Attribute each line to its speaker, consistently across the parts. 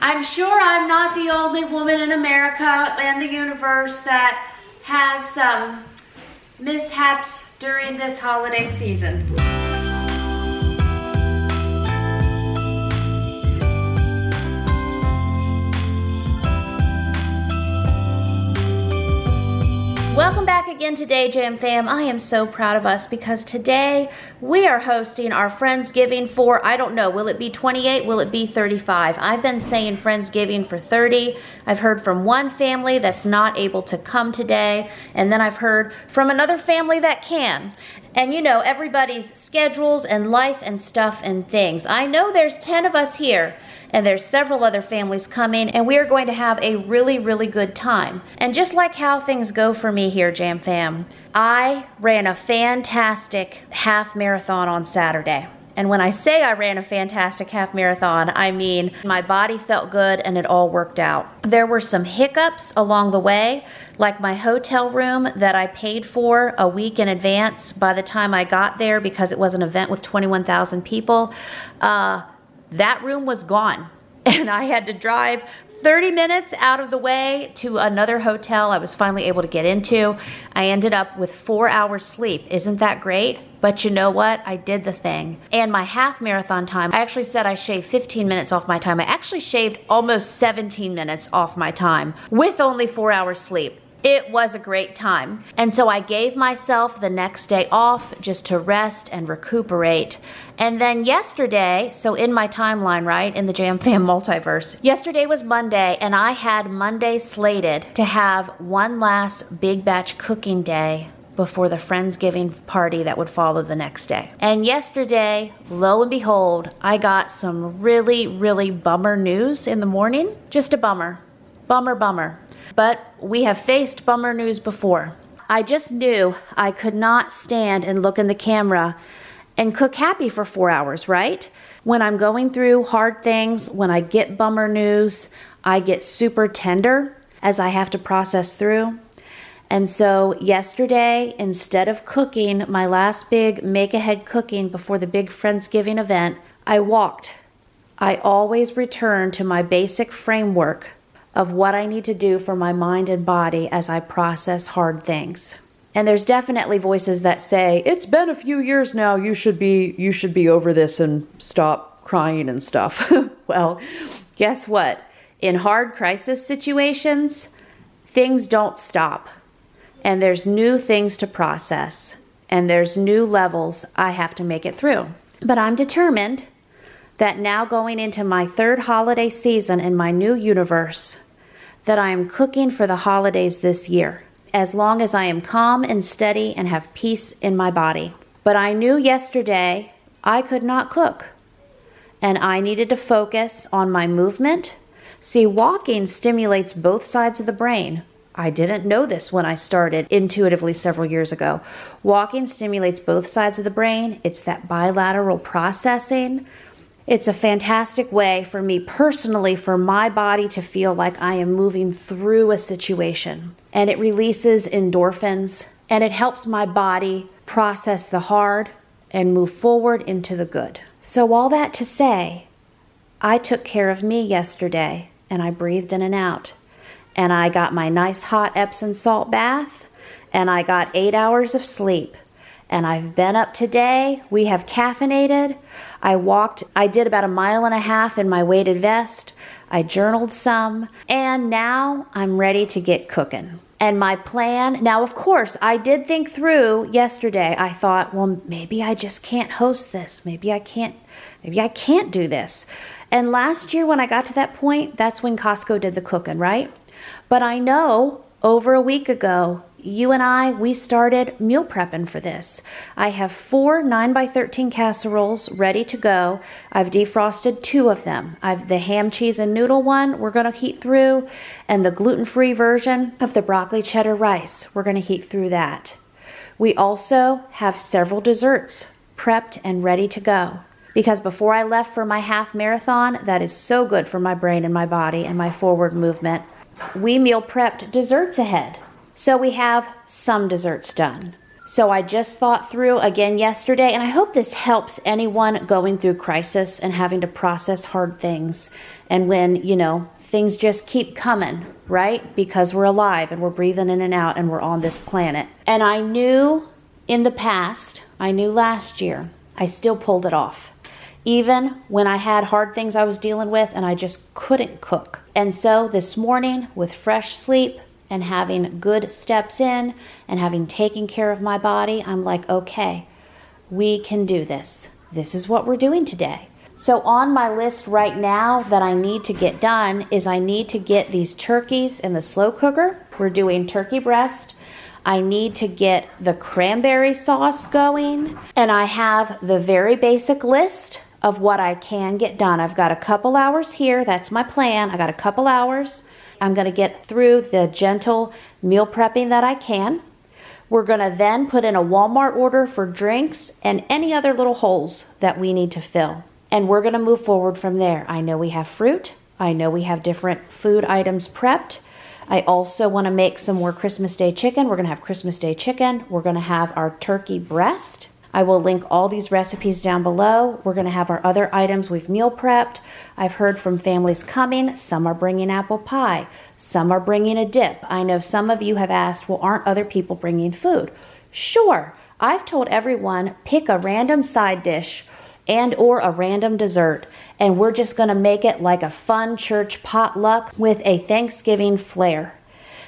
Speaker 1: I'm sure I'm not the only woman in America and the universe that has some mishaps during this holiday season. Welcome back again today, Jam Fam. I am so proud of us because today we are hosting our Friendsgiving for, I don't know, will it be 28? Will it be 35? I've been saying Friendsgiving for 30. I've heard from one family that's not able to come today, and then I've heard from another family that can. And you know, everybody's schedules and life and stuff and things. I know there's 10 of us here, and there's several other families coming, and we are going to have a really, really good time. And just like how things go for me here, Jam Fam, I ran a fantastic half marathon on Saturday. And when I say I ran a fantastic half marathon, I mean my body felt good and it all worked out. There were some hiccups along the way, like my hotel room that I paid for a week in advance by the time I got there because it was an event with 21,000 people. That room was gone and I had to drive 30 minutes out of the way to another hotel I was finally able to get into. I ended up with 4 hours sleep. Isn't that great? But you know what? I did the thing. And my half marathon time, I actually said I shaved 15 minutes off my time. I actually shaved almost 17 minutes off my time with only 4 hours sleep. It was a great time. And so I gave myself the next day off just to rest and recuperate. And then yesterday, so in my timeline, right, in the Jam Fam multiverse, yesterday was Monday, and I had Monday slated to have one last big batch cooking day before the Friendsgiving party that would follow the next day. And yesterday, lo and behold, I got some really, really bummer news in the morning. Just a bummer. Bummer. But we have faced bummer news before. I just knew I could not stand and look in the camera and cook happy for 4 hours, right? When I'm going through hard things, when I get bummer news, I get super tender as I have to process through. And so yesterday, instead of cooking my last big make-ahead cooking before the big Friendsgiving event, I walked. I always return to my basic framework of what I need to do for my mind and body as I process hard things. And there's definitely voices that say, it's been a few years now, you should be over this and stop crying and stuff. Well, guess what? In hard crisis situations, things don't stop. And there's new things to process. And there's new levels I have to make it through. But I'm determined that now going into my third holiday season in my new universe, that I am cooking for the holidays this year, as long as I am calm and steady and have peace in my body. But I knew yesterday I could not cook, and I needed to focus on my movement. See, walking stimulates both sides of the brain. I didn't know this when I started intuitively several years ago. Walking stimulates both sides of the brain. It's that bilateral processing. It's a fantastic way for me personally, for my body to feel like I am moving through a situation. And it releases endorphins, and it helps my body process the hard and move forward into the good. So all that to say, I took care of me yesterday, and I breathed in and out. And I got my nice hot Epsom salt bath, and I got 8 hours of sleep. And I've been up today. We have caffeinated. I walked, I did about 1.5 miles in my weighted vest. I journaled some, and now I'm ready to get cooking. And my plan, now of course, I did think through yesterday. I thought, well, maybe I just can't host this. Maybe I can't do this. And last year when I got to that point, that's when Costco did the cooking, right? But I know over a week ago, you and I, we started meal prepping for this. I have 4 9x13 casseroles ready to go. I've defrosted 2 of them. I've the ham, cheese, and noodle one we're going to heat through, and the gluten-free version of the broccoli cheddar rice. We're going to heat through that. We also have several desserts prepped and ready to go. Because before I left for my half marathon, that is so good for my brain and my body and my forward movement, we meal prepped desserts ahead. So we have some desserts done. So I just thought through again yesterday, and I hope this helps anyone going through crisis and having to process hard things. And when, things just keep coming, right? Because we're alive and we're breathing in and out and we're on this planet. And I knew in the past, I knew last year, I still pulled it off. Even when I had hard things I was dealing with and I just couldn't cook. And so this morning, with fresh sleep and having good steps in and having taken care of my body, I'm like, okay, we can do this. This is what we're doing today. So on my list right now that I need to get done is I need to get these turkeys in the slow cooker. We're doing turkey breast. I need to get the cranberry sauce going. And I have the very basic list of what I can get done. I've got a couple hours here. That's my plan. I got a couple hours. I'm going to get through the gentle meal prepping that I can. We're going to then put in a Walmart order for drinks and any other little holes that we need to fill. And we're going to move forward from there. I know we have fruit. I know we have different food items prepped. I also want to make some more Christmas Day chicken. We're going to have Christmas Day chicken. We're going to have our turkey breast. I will link all these recipes down below. We're going to have our other items we've meal prepped. I've heard from families coming. Some are bringing apple pie. Some are bringing a dip. I know some of you have asked, well, aren't other people bringing food? Sure. I've told everyone, pick a random side dish and or a random dessert, and we're just going to make it like a fun church potluck with a Thanksgiving flair.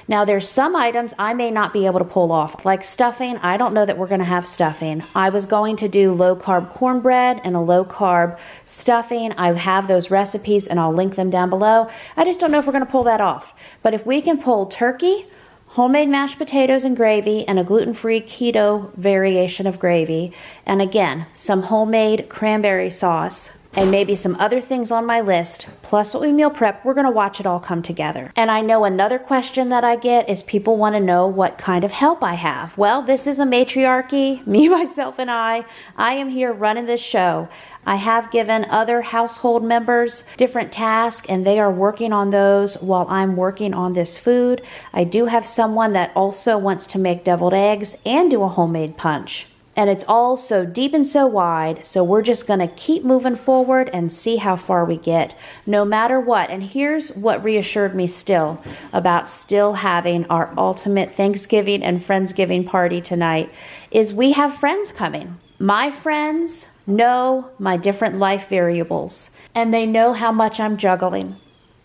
Speaker 1: Now, there's some items I may not be able to pull off, like stuffing. I don't know that we're going to have stuffing. I was going to do low-carb cornbread and a low-carb stuffing. I have those recipes, and I'll link them down below. I just don't know if we're going to pull that off. But if we can pull turkey, homemade mashed potatoes and gravy, and a gluten-free keto variation of gravy, and again, some homemade cranberry sauce, and maybe some other things on my list, plus what we meal prep, we're going to watch it all come together. And I know another question that I get is people want to know what kind of help I have. Well, this is a matriarchy, me, myself, and I. I am here running this show. I have given other household members different tasks, and they are working on those while I'm working on this food. I do have someone that also wants to make deviled eggs and do a homemade punch. And it's all so deep and so wide, so we're just going to keep moving forward and see how far we get, no matter what. And here's what reassured me still about still having our ultimate Thanksgiving and Friendsgiving party tonight is we have friends coming. My friends know my different life variables, and they know how much I'm juggling.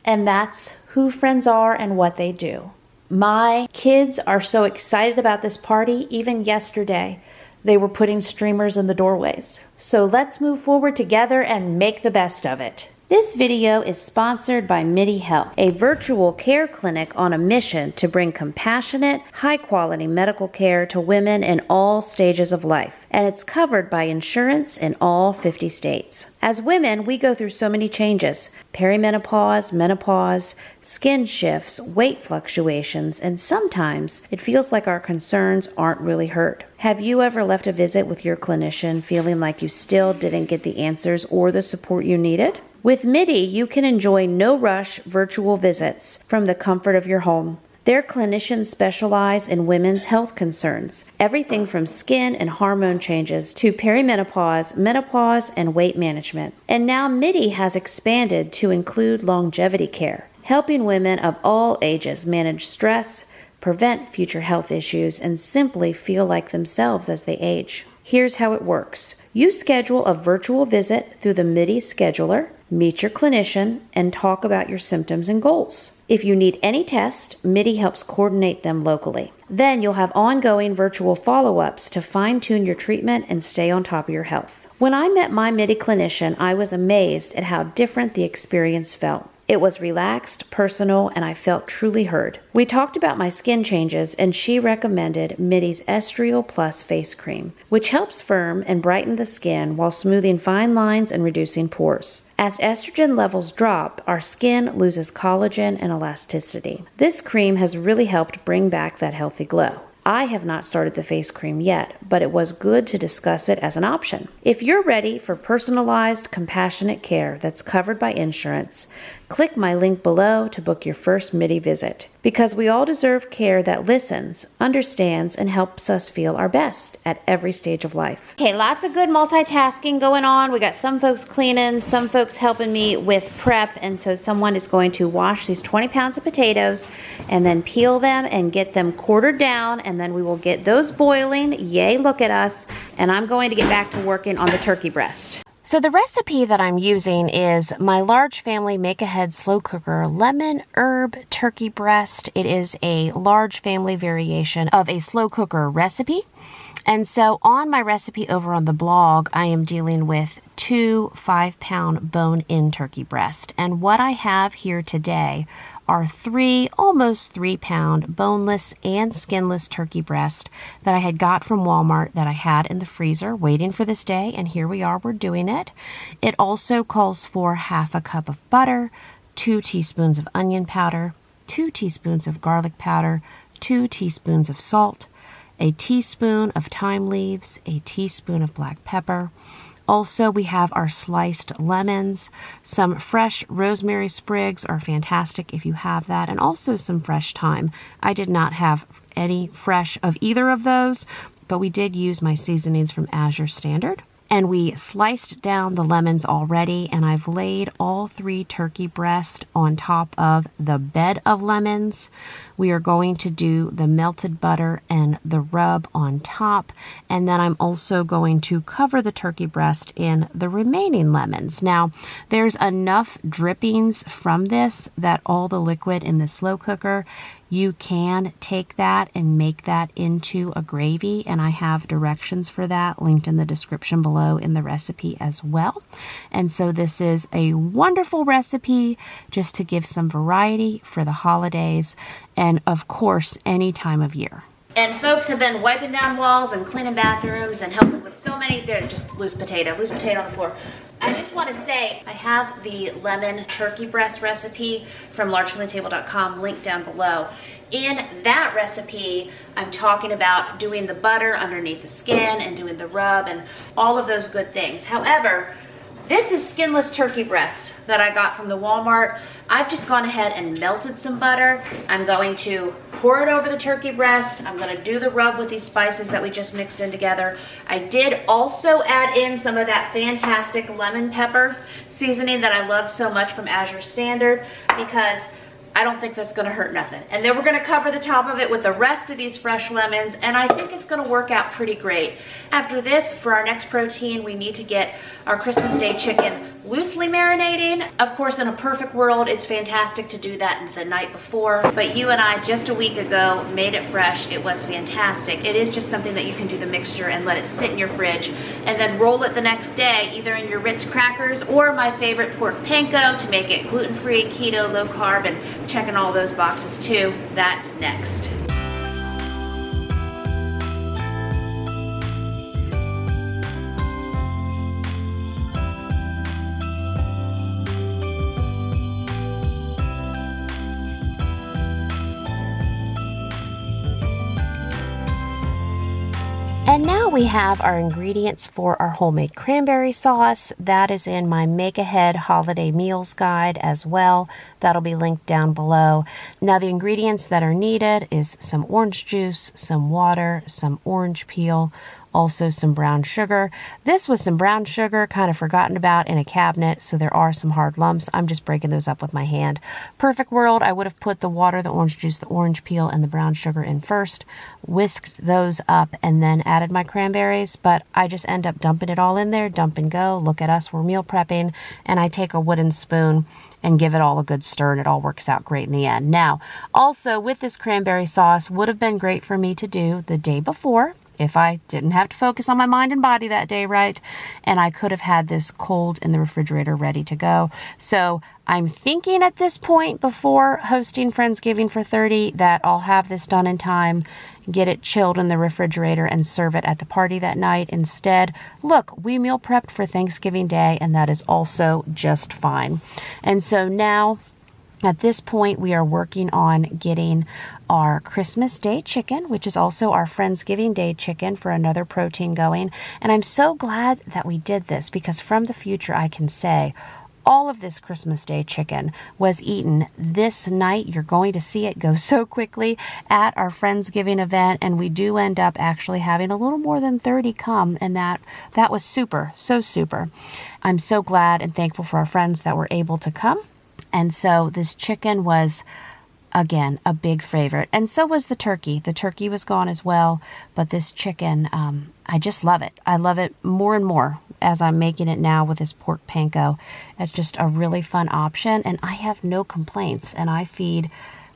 Speaker 1: And that's who friends are and what they do. My kids are so excited about this party, even yesterday. They were putting streamers in the doorways. So let's move forward together and make the best of it. This video is sponsored by MIDI Health, a virtual care clinic on a mission to bring compassionate, high-quality medical care to women in all stages of life, and it's covered by insurance in all 50 states. As women, we go through so many changes: perimenopause, menopause, skin shifts, weight fluctuations, and sometimes it feels like our concerns aren't really heard. Have you ever left a visit with your clinician feeling like you still didn't get the answers or the support you needed? With MIDI, you can enjoy no-rush virtual visits from the comfort of your home. Their clinicians specialize in women's health concerns, everything from skin and hormone changes to perimenopause, menopause, and weight management. And now MIDI has expanded to include longevity care, helping women of all ages manage stress, prevent future health issues, and simply feel like themselves as they age. Here's how it works. You schedule a virtual visit through the MIDI scheduler, meet your clinician, and talk about your symptoms and goals. If you need any test, MIDI helps coordinate them locally. Then you'll have ongoing virtual follow-ups to fine-tune your treatment and stay on top of your health. When I met my MIDI clinician, I was amazed at how different the experience felt. It was relaxed, personal, and I felt truly heard. We talked about my skin changes, and she recommended MIDI's Estriol Plus face cream, which helps firm and brighten the skin while smoothing fine lines and reducing pores. As estrogen levels drop, our skin loses collagen and elasticity. This cream has really helped bring back that healthy glow. I have not started the face cream yet, but it was good to discuss it as an option. If you're ready for personalized, compassionate care that's covered by insurance, Click my link below to book your first MIDI visit, because we all deserve care that listens, understands, and helps us feel our best at every stage of life. Okay, lots of good multitasking going on. We got some folks cleaning, some folks helping me with prep, and so someone is going to wash these 20 pounds of potatoes and then peel them and get them quartered down, and then we will get those boiling. Yay, look at us. And I'm going to get back to working on the turkey breast. So the recipe that I'm using is my large family make-ahead slow cooker lemon herb turkey breast. It is a large family variation of a slow cooker recipe. And so on my recipe over on the blog, I am dealing with 2 5-pound bone-in turkey breast. And what I have here today are 3 almost 3-pound boneless and skinless turkey breast that I had got from Walmart that I had in the freezer waiting for this day, and here we are, we're doing it. It also calls for 1/2 cup of butter, 2 teaspoons of onion powder, 2 teaspoons of garlic powder, 2 teaspoons of salt, a teaspoon of thyme leaves, a teaspoon of black pepper. Also, we have our sliced lemons. Some fresh rosemary sprigs are fantastic if you have that, and also some fresh thyme. I did not have any fresh of either of those, but we did use my seasonings from Azure Standard. And we sliced down the lemons already, and I've laid all 3 turkey breasts on top of the bed of lemons. We are going to do the melted butter and the rub on top, and then I'm also going to cover the turkey breast in the remaining lemons. Now, there's enough drippings from this that all the liquid in the slow cooker, you can take that and make that into a gravy, and I have directions for that linked in the description below in the recipe as well. And so this is a wonderful recipe just to give some variety for the holidays and, of course, any time of year. And folks have been wiping down walls and cleaning bathrooms and helping with so many, there's just loose potato on the floor. I just want to say I have the lemon turkey breast recipe from largefamilytable.com linked down below. In that recipe, I'm talking about doing the butter underneath the skin and doing the rub and all of those good things. However, this is skinless turkey breast that I got from the Walmart. I've just gone ahead and melted some butter. I'm going to pour it over the turkey breast. I'm going to do the rub with these spices that we just mixed in together. I did also add in some of that fantastic lemon pepper seasoning that I love so much from Azure Standard, because I don't think that's gonna hurt nothing. And then we're gonna cover the top of it with the rest of these fresh lemons, and I think it's gonna work out pretty great. After this, for our next protein, we need to get our Christmas Day chicken loosely marinating. Of course, in a perfect world, it's fantastic to do that the night before, but you and I just a week ago made it fresh. It was fantastic. It is just something that you can do the mixture and let it sit in your fridge and then roll it the next day, either in your Ritz crackers or my favorite pork panko to make it gluten-free, keto, low carb, and checking all those boxes too. That's next. And now we have our ingredients for our homemade cranberry sauce. That is in my Make Ahead Holiday Meals Guide as well. That'll be linked down below. Now the ingredients that are needed is some orange juice, some water, some orange peel, also some brown sugar. This was some brown sugar kind of forgotten about in a cabinet, so there are some hard lumps. I'm just breaking those up with my hand. Perfect world, I would have put the water, the orange juice, the orange peel, and the brown sugar in first, whisked those up, and then added my cranberries, but I just end up dumping it all in there, dump and go. Look at us, we're meal prepping, and I take a wooden spoon and give it all a good stir, and it all works out great in the end. Now, also with this cranberry sauce, would have been great for me to do the day before, if I didn't have to focus on my mind and body that day, right? And I could have had this cold in the refrigerator ready to go. So I'm thinking at this point, before hosting Friendsgiving for 30, that I'll have this done in time, get it chilled in the refrigerator, and serve it at the party that night. Instead, look, we meal prepped for Thanksgiving Day, and that is also just fine. And so now, at this point, we are working on getting our Christmas Day chicken, which is also our Friendsgiving Day chicken, for another protein going. And I'm so glad that we did this, because from the future I can say All of this Christmas Day chicken was eaten this night. You're going to see it go so quickly at our Friendsgiving event, and we do end up actually having a little more than 30 come, and that was super, so super. I'm so glad and thankful for our friends that were able to come. And so this chicken was, again, a big favorite. And so was the turkey. The turkey was gone as well, but this chicken, I just love it. I love it more and more as I'm making it now with this pork panko. It's just a really fun option, and I have no complaints, and I feed,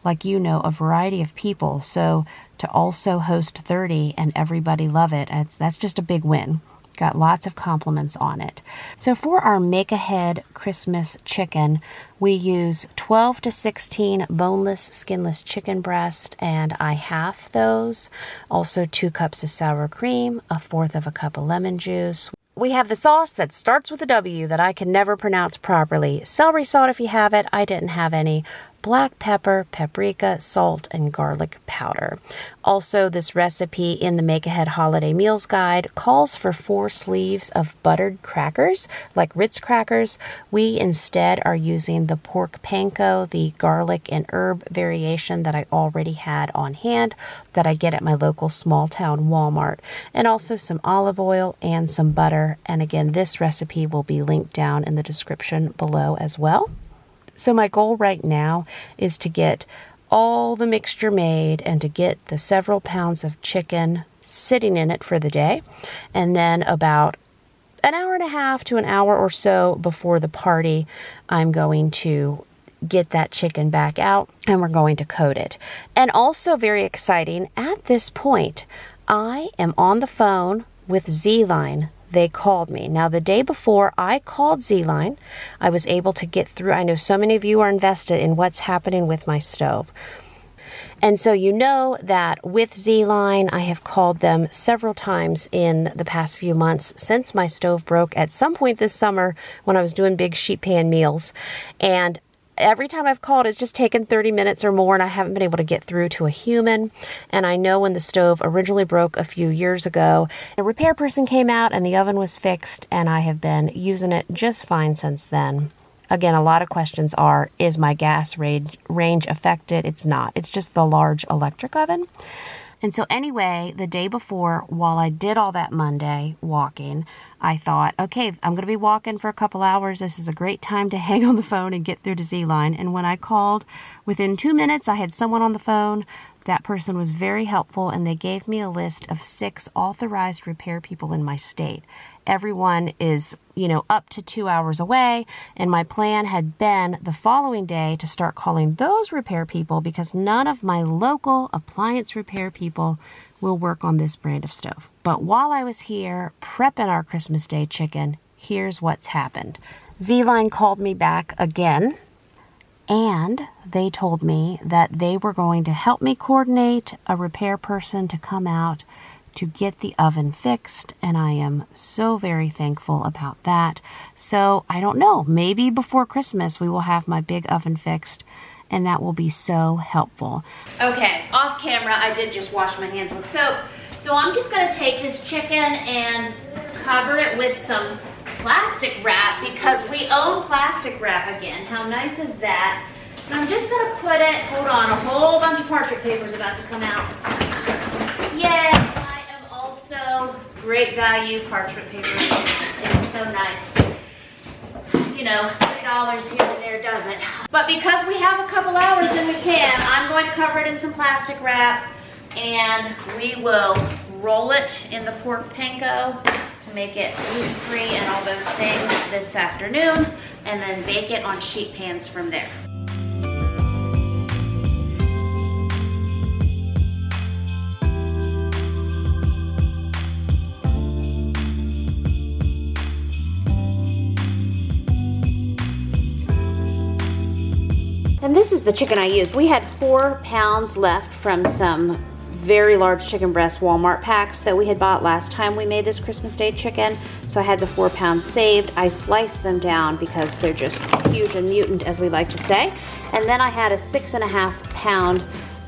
Speaker 1: like you know, a variety of people. So to also host 30 and everybody love it, that's just a big win. Got lots of compliments on it. So for our make-ahead Christmas chicken, we use 12 to 16 boneless, skinless chicken breast, and I half those. Also 2 cups of sour cream, 1/4 of a cup of lemon juice. We have the sauce that starts with a W that I can never pronounce properly. Celery salt if you have it. I didn't have any. Black pepper, paprika, salt, and garlic powder. Also, this recipe in the Make Ahead Holiday Meals Guide calls for 4 sleeves of buttered crackers, like Ritz crackers. We instead are using the pork panko, the garlic and herb variation that I already had on hand that I get at my local small town Walmart, and also some olive oil and some butter. And again, this recipe will be linked down in the description below as well. So my goal right now is to get all the mixture made and to get the several pounds of chicken sitting in it for the day. And then about an hour and a half to an hour or so before the party, I'm going to get that chicken back out and we're going to coat it. And also very exciting, at this point, I am on the phone with Z-Line. They called me. Now, the day before I called Z-Line, I was able to get through. I know so many of you are invested in what's happening with my stove. And so you know that with Z-Line, I have called them several times in the past few months since my stove broke at some point this summer when I was doing big sheet pan meals. And every time I've called, it's just taken 30 minutes or more, and I haven't been able to get through to a human. And I know when the stove originally broke a few years ago, a repair person came out and the oven was fixed, and I have been using it just fine since then. Again, a lot of questions are, is my gas range affected? It's not. It's just the large electric oven. And so anyway, the day before, while I did all that Monday walking, I thought, okay, I'm going to be walking for a couple hours. This is a great time to hang on the phone and get through to Z-Line. And when I called, within 2 minutes, I had someone on the phone. That person was very helpful, and they gave me a list of 6 authorized repair people in my state. Everyone is, up to 2 hours away, and my plan had been the following day to start calling those repair people because none of my local appliance repair people will work on this brand of stove. But while I was here prepping our Christmas Day chicken, here's what's happened. Z-Line called me back again, and they told me that they were going to help me coordinate a repair person to come out to get the oven fixed, and I am so very thankful about that. So I don't know, maybe before Christmas we will have my big oven fixed, and that will be so helpful. Okay, off camera, I did just wash my hands with soap. So I'm just gonna take this chicken and cover it with some plastic wrap because we own plastic wrap again. How nice is that? And I'm just gonna put it, hold on, a whole bunch of parchment paper is about to come out. Yeah. So great value parchment paper. It's so nice. $3 here and there doesn't. But because we have a couple hours and we can, I'm going to cover it in some plastic wrap and we will roll it in the pork panko to make it gluten-free and all those things this afternoon, and then bake it on sheet pans from there. And this is the chicken I used. We had 4 pounds left from some very large chicken breast Walmart packs that we had bought last time we made this Christmas Day chicken. So I had the 4 pounds saved. I sliced them down because they're just huge and mutant, as we like to say. And then I had a 6.5 pound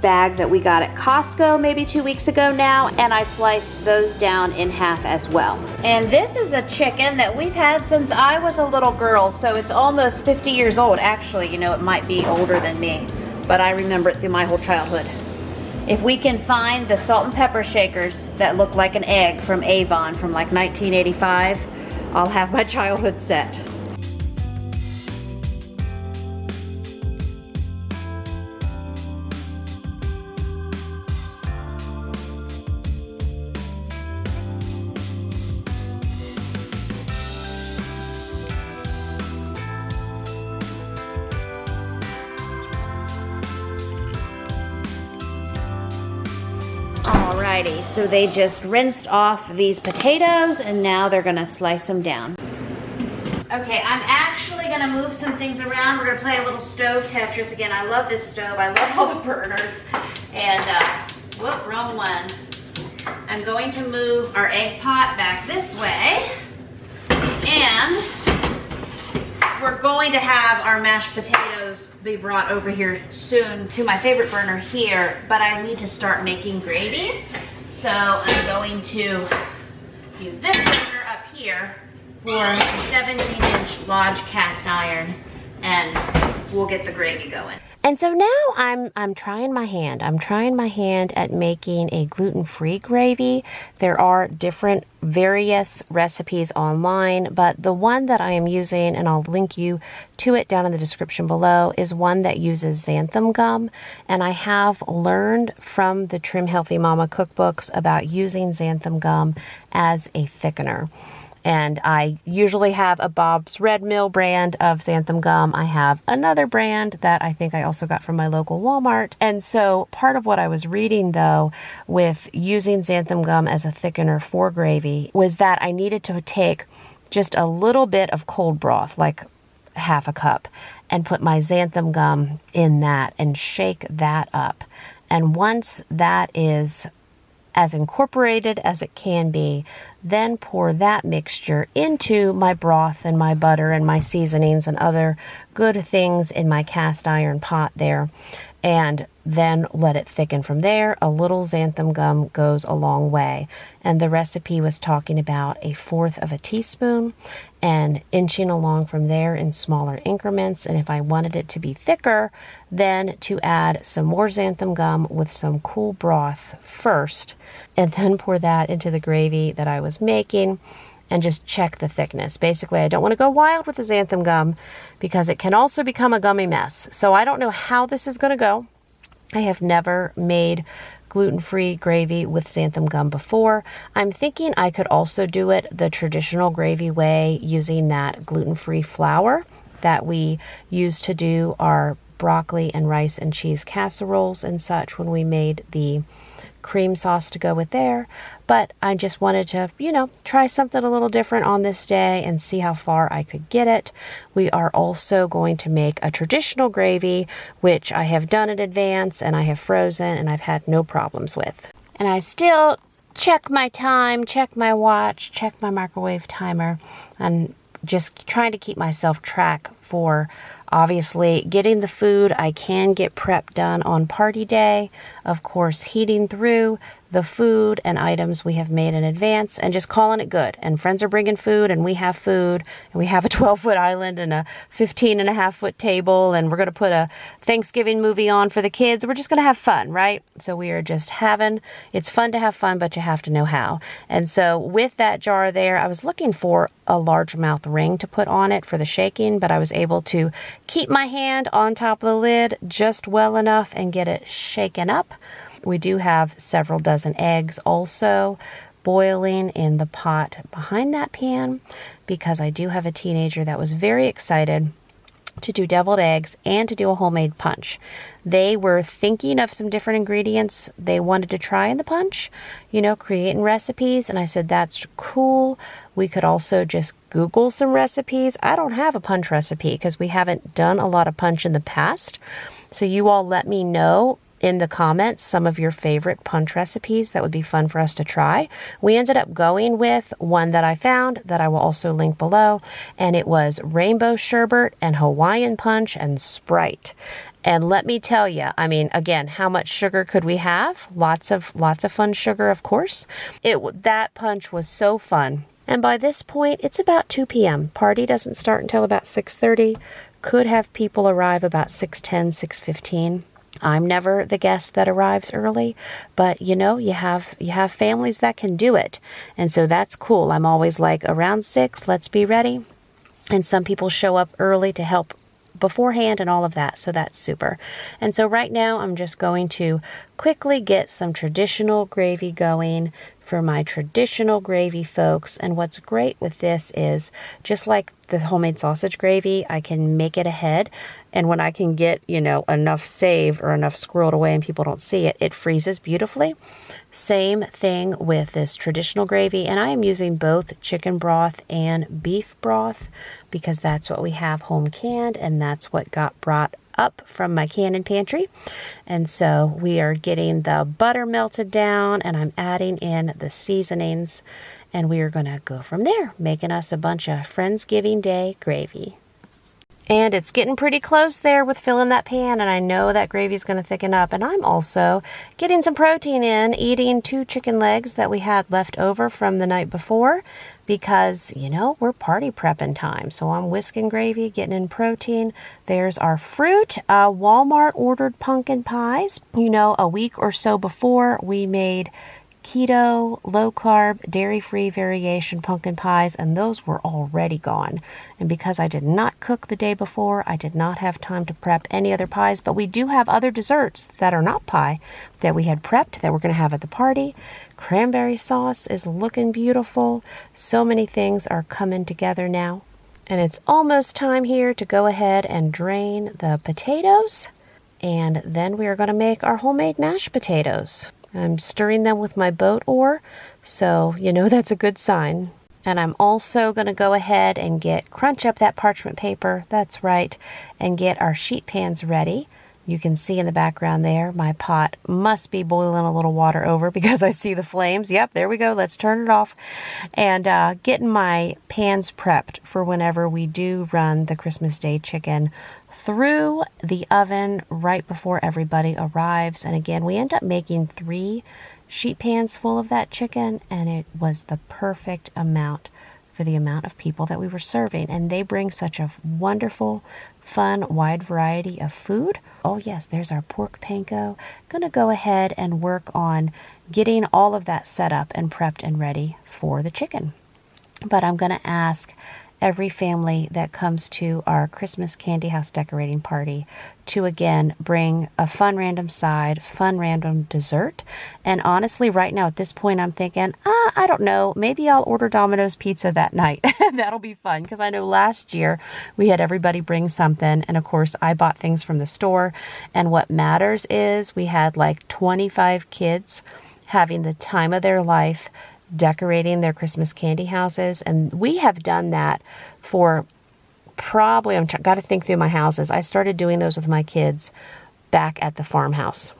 Speaker 1: bag that we got at Costco maybe 2 weeks ago now, and I sliced those down in half as well. And this is a chicken that we've had since I was a little girl, so it's almost 50 years old. Actually, you know, it might be older than me, but I remember it through my whole childhood. If we can find the salt and pepper shakers that look like an egg from Avon from like 1985, I'll have my childhood set. Alrighty, so they just rinsed off these potatoes and now they're gonna slice them down. Okay, I'm actually gonna move some things around. We're gonna play a little stove Tetris again. I love this stove. I love all the burners. And, whoop, wrong one. I'm going to move our egg pot back this way. And we're going to have our mashed potatoes be brought over here soon to my favorite burner here, but I need to start making gravy. So I'm going to use this burner up here for a 17-inch Lodge cast iron, and we'll get the gravy going. And so now I'm trying my hand. I'm trying my hand at making a gluten-free gravy. There are different various recipes online, but the one that I am using, and I'll link you to it down in the description below, is one that uses xanthan gum. And I have learned from the Trim Healthy Mama cookbooks about using xanthan gum as a thickener. And I usually have a Bob's Red Mill brand of xanthan gum. I have another brand that I think I also got from my local Walmart. And so part of what I was reading, though, with using xanthan gum as a thickener for gravy was that I needed to take just a little bit of cold broth, like half a cup, and put my xanthan gum in that and shake that up. And once that is as incorporated as it can be, then pour that mixture into my broth and my butter and my seasonings and other good things in my cast iron pot there, and then let it thicken from there. A little xanthan gum goes a long way. And the recipe was talking about 1/4 of a teaspoon and inching along from there in smaller increments. And if I wanted it to be thicker, then to add some more xanthan gum with some cool broth first, and then pour that into the gravy that I was making and just check the thickness. Basically, I don't want to go wild with the xanthan gum because it can also become a gummy mess. So I don't know how this is going to go. I have never made gluten-free gravy with xanthan gum before. I'm thinking I could also do it the traditional gravy way using that gluten-free flour that we use to do our broccoli and rice and cheese casseroles and such when we made the cream sauce to go with there. But I just wanted to, try something a little different on this day and see how far I could get it. We are also going to make a traditional gravy, which I have done in advance and I have frozen and I've had no problems with. And I still check my time, check my watch, check my microwave timer, and just trying to keep myself track for obviously getting the food I can get prep done on party day, of course heating through the food and items we have made in advance and just calling it good. And friends are bringing food and we have food and we have a 12-foot island and a 15-and-a-half-foot table, and we're going to put a Thanksgiving movie on for the kids. We're just going to have fun, right? So we are just it's fun to have fun, but you have to know how. And so with that jar there, I was looking for a largemouth ring to put on it for the shaking, but I was able to keep my hand on top of the lid just well enough and get it shaken up. We do have several dozen eggs also boiling in the pot behind that pan because I do have a teenager that was very excited to do deviled eggs and to do a homemade punch. They were thinking of some different ingredients they wanted to try in the punch, creating recipes. And I said, that's cool. We could also just Google some recipes. I don't have a punch recipe because we haven't done a lot of punch in the past. So you all let me know in the comments some of your favorite punch recipes that would be fun for us to try. We ended up going with one that I found that I will also link below, and it was rainbow sherbet and Hawaiian punch and Sprite.
Speaker 2: And let me tell you, I mean, again, how much sugar could we have? Lots of fun sugar, of course. That punch was so fun. And by this point, it's about 2 p.m. Party doesn't start until about 6:30. Could have people arrive about 6:10, 6:15. I'm never the guest that arrives early, but you have families that can do it. And so that's cool. I'm always like, around 6, let's be ready. And some people show up early to help beforehand and all of that. So that's super. And so right now I'm just going to quickly get some traditional gravy going for my traditional gravy folks. And what's great with this is, just like the homemade sausage gravy, I can make it ahead. And when I can get, enough saved or enough squirreled away and people don't see it, it freezes beautifully. Same thing with this traditional gravy. And I am using both chicken broth and beef broth because that's what we have home canned, and that's what got brought up from my canning pantry. And so we are getting the butter melted down, and I'm adding in the seasonings, and we are going to go from there, making us a bunch of Friendsgiving Day gravy. And it's getting pretty close there with filling that pan, and I know that gravy is going to thicken up. And I'm also getting some protein in, eating 2 chicken legs that we had left over from the night before because, we're party prepping time. So I'm whisking gravy, getting in protein. There's our fruit. Walmart ordered pumpkin pies. A week or so before, we made keto, low-carb, dairy-free variation pumpkin pies, and those were already gone. And because I did not cook the day before, I did not have time to prep any other pies, but we do have other desserts that are not pie that we had prepped that we're going to have at the party. Cranberry sauce is looking beautiful. So many things are coming together now. And it's almost time here to go ahead and drain the potatoes, and then we are going to make our homemade mashed potatoes. I'm stirring them with my boat oar, so that's a good sign. And I'm also going to go ahead and crunch up that parchment paper, that's right, and get our sheet pans ready. You can see in the background there, my pot must be boiling a little water over because I see the flames. Yep, there we go. Let's turn it off. And getting my pans prepped for whenever we do run the Christmas Day chicken through the oven right before everybody arrives. And again, we end up making 3 sheet pans full of that chicken, and it was the perfect amount for the amount of people that we were serving. And they bring such a wonderful, fun, wide variety of food. Oh yes, there's our pork panko. Gonna go ahead and work on getting all of that set up and prepped and ready for the chicken. But I'm gonna ask every family that comes to our Christmas candy house decorating party to again bring a fun random side, fun random dessert. And honestly, right now at this point, I'm thinking, I don't know, maybe I'll order Domino's pizza that night. That'll be fun because I know last year we had everybody bring something, and of course I bought things from the store. And what matters is we had like 25 kids having the time of their life decorating their Christmas candy houses. And we have done that for probably, got to think through my houses. I started doing those with my kids back at the farmhouse.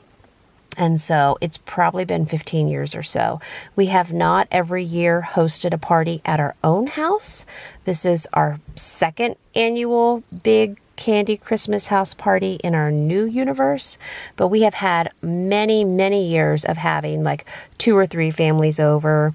Speaker 2: And so it's probably been 15 years or so. We have not every year hosted a party at our own house. This is our 2nd annual big candy Christmas house party in our new universe, but we have had many, many years of having like 2 or 3 families over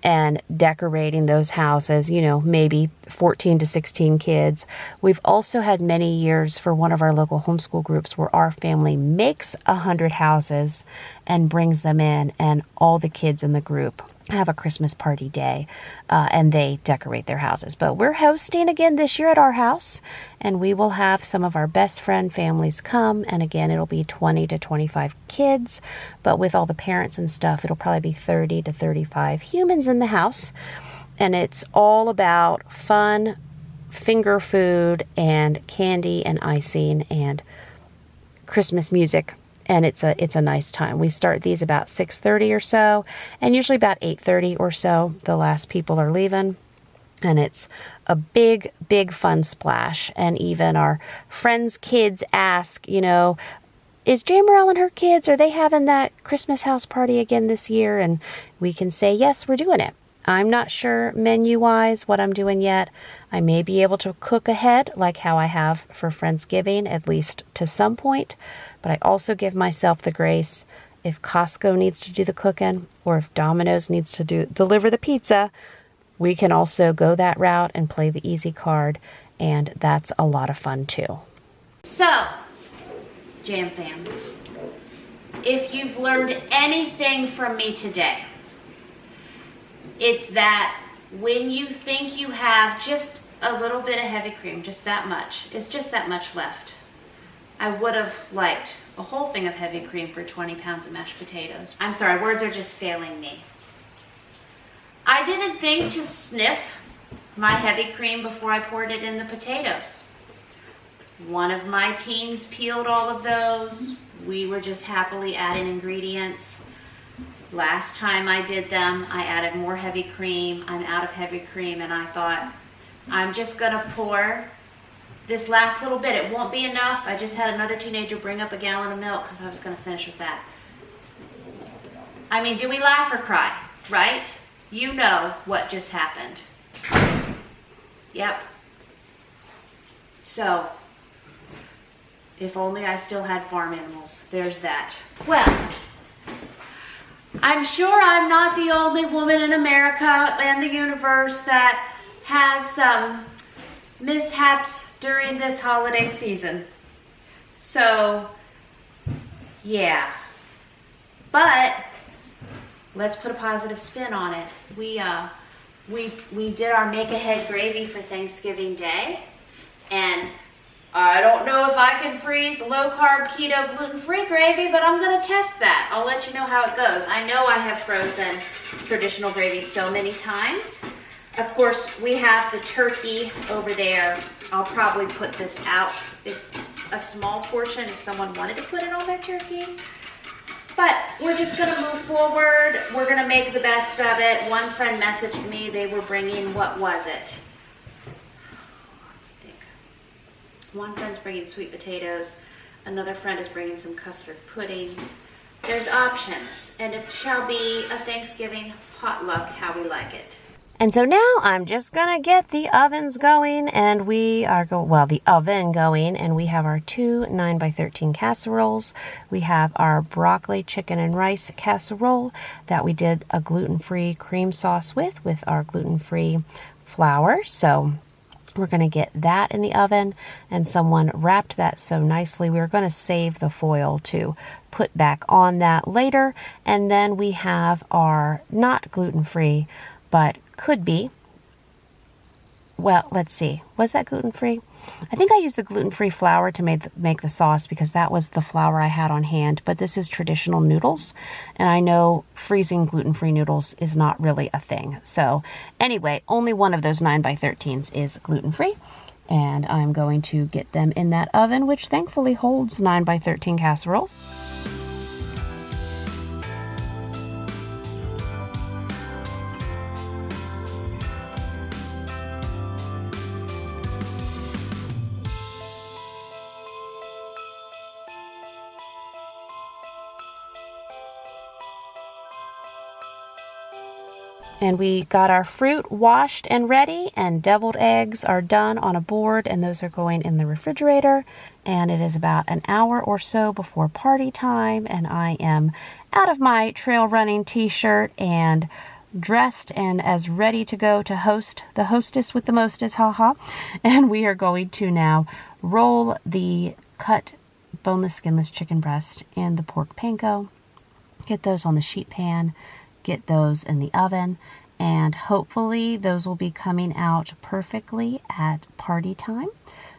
Speaker 2: and decorating those houses, maybe 14 to 16 kids. We've also had many years for one of our local homeschool groups where our family makes 100 houses and brings them in, and all the kids in the group have a Christmas party day, and they decorate their houses. But we're hosting again this year at our house, and we will have some of our best friend families come. And again, it'll be 20 to 25 kids, but with all the parents and stuff, it'll probably be 30 to 35 humans in the house. And it's all about fun, finger food, and candy and icing and Christmas music. And it's a nice time. We start these about 6:30 or so, and usually about 8:30 or so, the last people are leaving. And it's a big, big fun splash. And even our friends' kids ask, is Jan Morrell and her kids, are they having that Christmas house party again this year? And we can say, yes, we're doing it. I'm not sure menu-wise what I'm doing yet. I may be able to cook ahead like how I have for Friendsgiving, at least to some point. But I also give myself the grace if Costco needs to do the cooking or if Domino's needs to deliver the pizza, we can also go that route and play the easy card. And that's a lot of fun too.
Speaker 1: So, Jam Fam, if you've learned anything from me today, it's that when you think you have just a little bit of heavy cream, just that much, it's just that much left. I would have liked a whole thing of heavy cream for 20 pounds of mashed potatoes. I'm sorry, words are just failing me. I didn't think to sniff my heavy cream before I poured it in the potatoes. One of my teens peeled all of those. We were just happily adding ingredients. Last time I did them, I added more heavy cream. I'm out of heavy cream, and I thought, I'm just gonna pour this last little bit. It won't be enough. I just had another teenager bring up a gallon of milk because I was gonna finish with that. I mean, do we laugh or cry, right? You know what just happened. Yep. So, if only I still had farm animals. There's that. Well, I'm sure I'm not the only woman in America and the universe that has some mishaps during this holiday season. So, yeah. But let's put a positive spin on it. We did our make-ahead gravy for Thanksgiving Day, and I don't know if I can freeze low-carb, keto, gluten-free gravy, but I'm going to test that. I'll let you know how it goes. I know I have frozen traditional gravy so many times. Of course, we have the turkey over there. I'll probably put this out, if a small portion, if someone wanted to put it on their turkey. But we're just going to move forward. We're going to make the best of it. One friend messaged me. They were bringing, what was it? One friend's bringing sweet potatoes. Another friend is bringing some custard puddings. There's options, and it shall be a Thanksgiving potluck how we like it.
Speaker 2: And so now I'm just going to get the ovens going, and we are the oven going, and we have our two 9x13 casseroles. We have our broccoli, chicken, and rice casserole that we did a gluten-free cream sauce with our gluten-free flour. So we're going to get that in the oven, and someone wrapped that so nicely. We were going to save the foil to put back on that later. And then we have our not gluten-free, but could be. Well, let's see. Was that gluten-free? I think I used the gluten-free flour to make the sauce because that was the flour I had on hand. But this is traditional noodles, and I know freezing gluten-free noodles is not really a thing. So anyway, only one of those 9x13s is gluten-free, and I'm going to get them in that oven, which thankfully holds 9x13 casseroles. And we got our fruit washed and ready, and deviled eggs are done on a board, and those are going in the refrigerator. And it is about an hour or so before party time, and I am out of my trail running t-shirt and dressed and as ready to go to host the hostess with the mostest, haha. And we are going to now roll the cut boneless, skinless chicken breast in the pork panko, get those on the sheet pan, get those in the oven, and hopefully those will be coming out perfectly at party time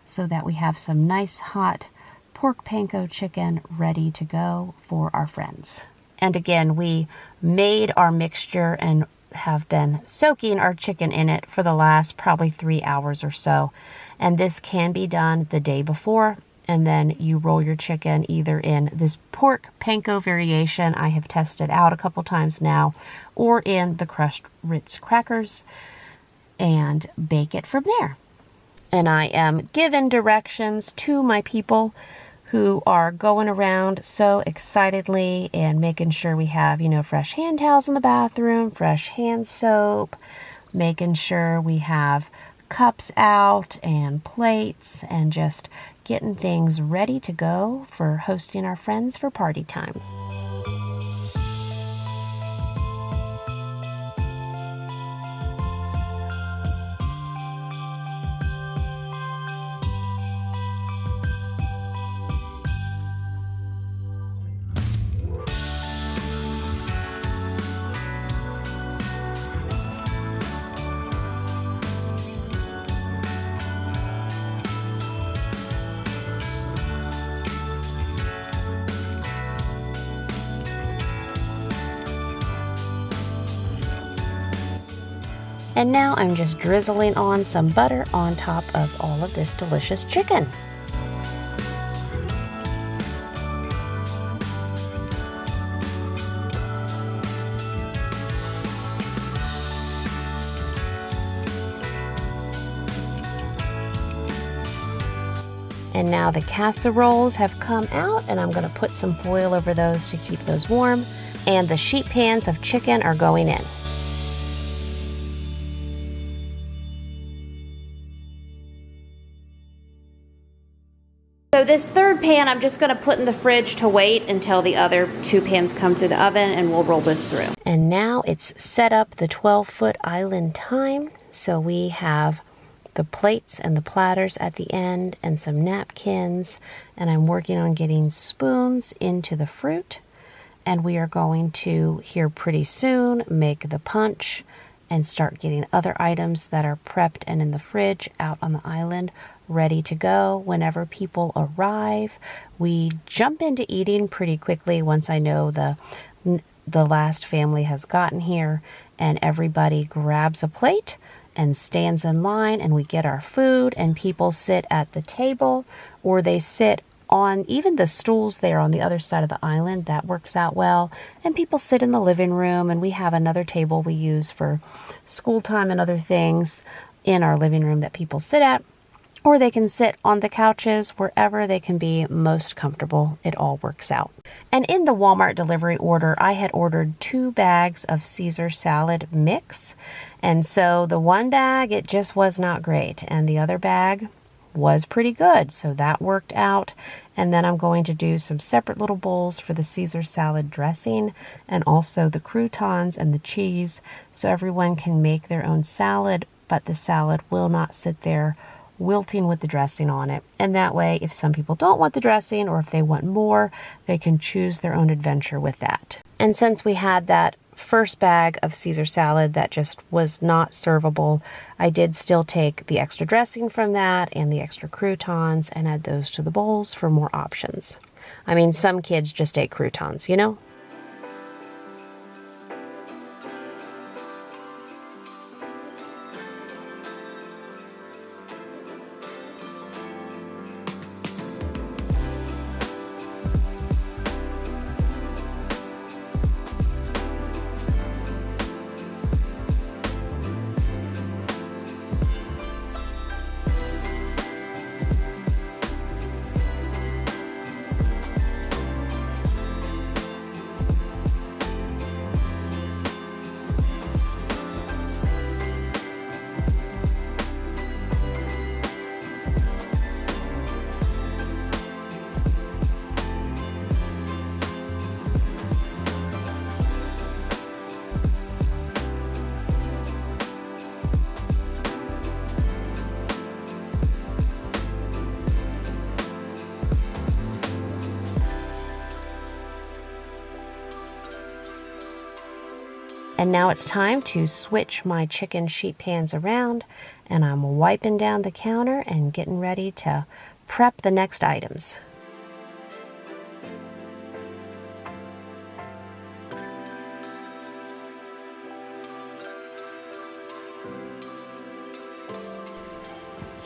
Speaker 2: so that we have some nice hot pork panko chicken ready to go for our friends. And again, we made our mixture and have been soaking our chicken in it for the last probably 3 hours or so. And this can be done the day before, and then you roll your chicken either in this pork panko variation I have tested out a couple times now, or in the crushed Ritz crackers, and bake it from there. And I am given directions to my people who are going around so excitedly and making sure we have, fresh hand towels in the bathroom, fresh hand soap, making sure we have cups out and plates, and just getting things ready to go for hosting our friends for party time. And now I'm just drizzling on some butter on top of all of this delicious chicken. And now the casseroles have come out, and I'm going to put some foil over those to keep those warm. And the sheet pans of chicken are going in.
Speaker 1: So this third pan I'm just going to put in the fridge to wait until the other 2 pans come through the oven, and we'll roll this through.
Speaker 2: And now it's set up the 12-foot island time. So we have the plates and the platters at the end and some napkins, and I'm working on getting spoons into the fruit. And we are going to, here pretty soon, make the punch and start getting other items that are prepped and in the fridge out on the island, ready to go whenever people arrive. We jump into eating pretty quickly once I know the last family has gotten here, and everybody grabs a plate and stands in line, and we get our food, and people sit at the table, or they sit on even the stools there on the other side of the island. That works out well. And people sit in the living room, and we have another table we use for school time and other things in our living room that people sit at. Or they can sit on the couches, wherever they can be most comfortable. It all works out. And in the Walmart delivery order, I had ordered 2 bags of Caesar salad mix. And so the one bag, it just was not great. And the other bag was pretty good. So that worked out. And then I'm going to do some separate little bowls for the Caesar salad dressing, and also the croutons and the cheese, so everyone can make their own salad, but the salad will not sit there wilting with the dressing on it. And that way, if some people don't want the dressing, or if they want more, they can choose their own adventure with that. And since we had that first bag of Caesar salad that just was not servable, I did still take the extra dressing from that and the extra croutons and add those to the bowls for more options. I mean, some kids just ate croutons, you know? And now it's time to switch my chicken sheet pans around, and I'm wiping down the counter and getting ready to prep the next items.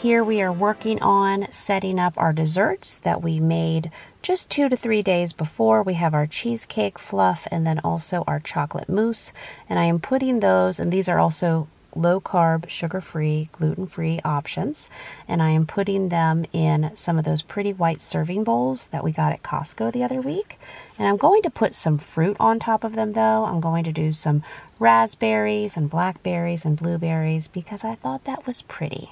Speaker 2: Here we are working on setting up our desserts that we made just 2 to 3 days before. We have our cheesecake fluff and then also our chocolate mousse. And I am putting those, and these are also low-carb, sugar-free, gluten-free options, and I am putting them in some of those pretty white serving bowls that we got at Costco the other week. And I'm going to put some fruit on top of them, though. I'm going to do some raspberries and blackberries and blueberries because I thought that was pretty.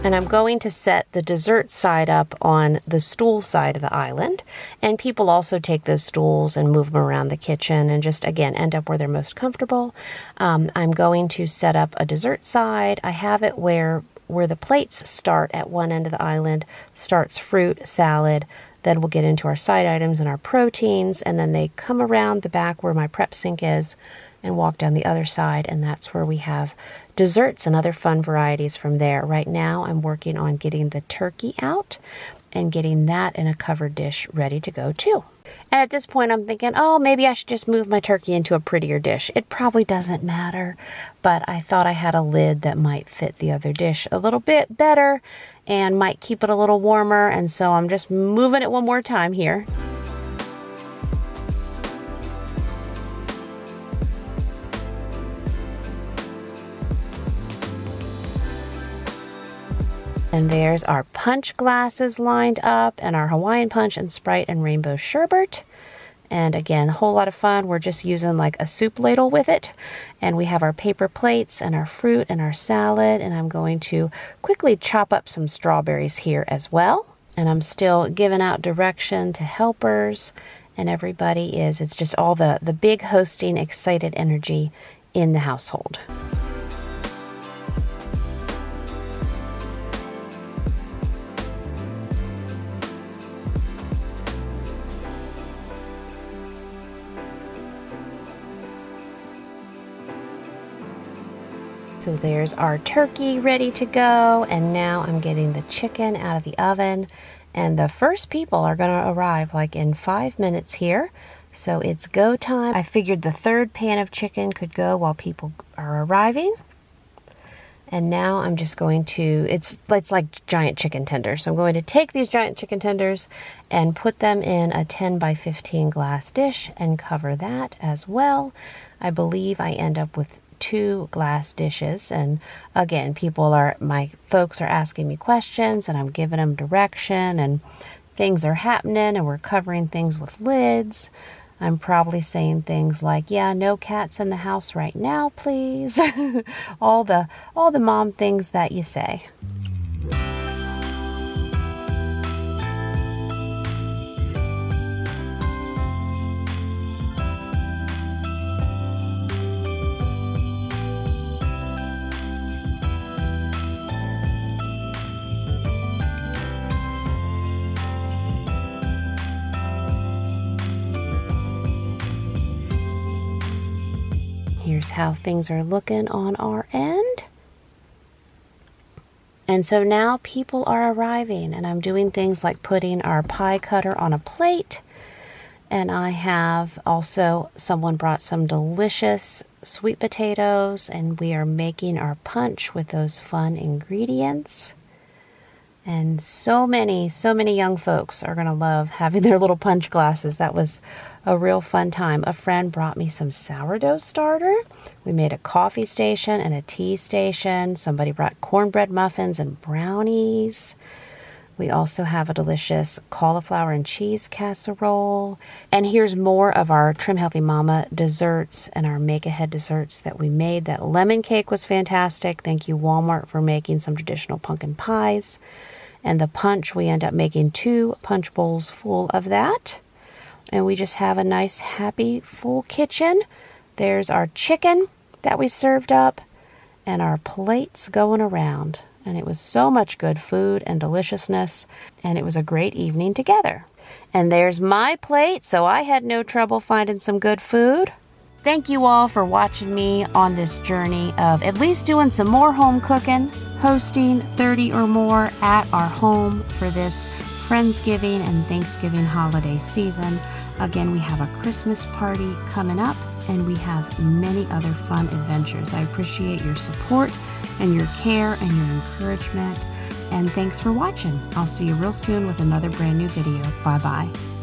Speaker 2: And I'm going to set the dessert side up on the stool side of the island. And people also take those stools and move them around the kitchen and just, again, end up where they're most comfortable. I'm going to set up a dessert side. I have it where the plates start at one end of the island, starts fruit, salad. Then we'll get into our side items and our proteins. And then they come around the back where my prep sink is and walk down the other side. And that's where we have desserts and other fun varieties from there. Right now, I'm working on getting the turkey out and getting that in a covered dish ready to go too. And at this point, I'm thinking, oh, maybe I should just move my turkey into a prettier dish. It probably doesn't matter, but I thought I had a lid that might fit the other dish a little bit better and might keep it a little warmer. And so I'm just moving it one more time here. And there's our punch glasses lined up and our Hawaiian punch and Sprite and rainbow sherbet. And again, a whole lot of fun. We're just using like a soup ladle with it. And we have our paper plates and our fruit and our salad. And I'm going to quickly chop up some strawberries here as well. And I'm still giving out direction to helpers. And everybody it's just all the big hosting, excited energy in the household. So there's our turkey ready to go, and now I'm getting the chicken out of the oven, and the first people are going to arrive like in 5 minutes here. So it's go time. I figured the third pan of chicken could go while people are arriving. And now I'm just going to, it's like giant chicken tenders. So I'm going to take these giant chicken tenders and put them in a 10 by 15 glass dish and cover that as well. I believe I end up with 2 glass dishes. And again, my folks are asking me questions and I'm giving them direction and things are happening and we're covering things with lids. I'm probably saying things like, yeah, no cats in the house right now, please. all the mom things that you say. Here's how things are looking on our end. And so now people are arriving and I'm doing things like putting our pie cutter on a plate. And I have also, someone brought some delicious sweet potatoes and we are making our punch with those fun ingredients. And so many young folks are going to love having their little punch glasses. That was a real fun time. A friend brought me some sourdough starter. We made a coffee station and a tea station. Somebody brought cornbread muffins and brownies. We also have a delicious cauliflower and cheese casserole. And here's more of our Trim Healthy Mama desserts and our make-ahead desserts that we made. That lemon cake was fantastic. Thank you, Walmart, for making some traditional pumpkin pies. And the punch, we end up making 2 punch bowls full of that. And we just have a nice, happy, full kitchen. There's our chicken that we served up and our plates going around. And it was so much good food and deliciousness. And it was a great evening together. And there's my plate, so I had no trouble finding some good food. thank you all for watching me on this journey of at least doing some more home cooking, hosting 30 or more at our home for this Friendsgiving and Thanksgiving holiday season. Again, we have a Christmas party coming up, and we have many other fun adventures. I appreciate your support and your care and your encouragement. And thanks for watching. I'll see you real soon with another brand new video. Bye-bye.